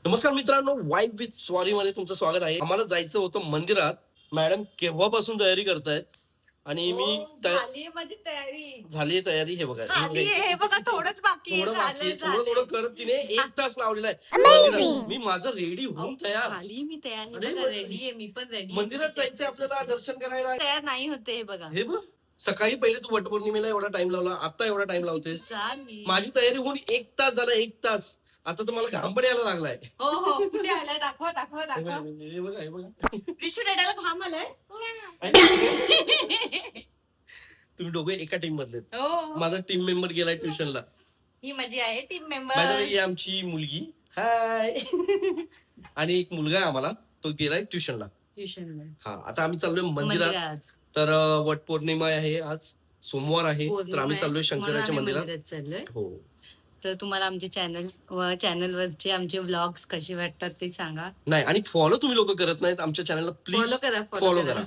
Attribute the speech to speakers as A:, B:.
A: नमस्कार मित्रांनो, wife with स्वारी मध्ये तुमचं स्वागत आहे. आम्हाला जायचं होतं मंदिरात. मॅडम केव्हापासून तयारी करतायत आणि मी
B: झाली माझी तयारी.
A: झाली तयारी. हे बघा,
B: हे बघा थोडंच बाकी आहे.
A: थोडं थोडं करत तिने 1 तास लावलेला आहे. मी माझं रेडी होऊन तयार
B: झाली मी तयार. रेडी आहे, मी पण रेडी.
A: मंदिरात जायचं आपल्याला दर्शन करायला.
B: तयार नाही होते. हे बघा,
A: हे बघ, सकाळी पहिले तू वटपौर्णिमेला एवढा टाइम लावला, आता एवढा टाइम लावतेस. माझी तयारी होऊन 1 तास झाला. 1 तास. आता तर मला घाम पण यायला लागलाय.
B: हो हो, कुठे आलाय? दाखवा दाखवा दाखवा.
A: हे बघा, हे बघा.
B: विशू रेड्याला घाम आलाय.
A: तुम्ही दोघे एका टीम मधले.
B: हो,
A: माझा टीम मेंबर गेलाय ट्युशनला.
B: ही माझी आहे टीम
A: बाय द
B: मेंबर.
A: वे, आमची मुलगी हाय. आणि एक मुलगा आहे आम्हाला, तो गेलाय ट्युशनला.
B: ट्युशन.
A: हा, आता आम्ही चाललोय मंदिरात. तर वट पौर्णिमा आहे, आज सोमवार आहे. तर आम्ही चाललोय शंकराच्या मंदिरात
B: चाललोय.
A: हो.
B: तर तुम्हाला आमचे चॅनलवरचे आमचे व्लॉग्स कसे वाटतात ते सांगा.
A: नाही, आणि फॉलो तुम्ही लोक करत नाहीत आमच्या चॅनलला, प्लीज
B: फॉलो करा,
A: फॉलो करा.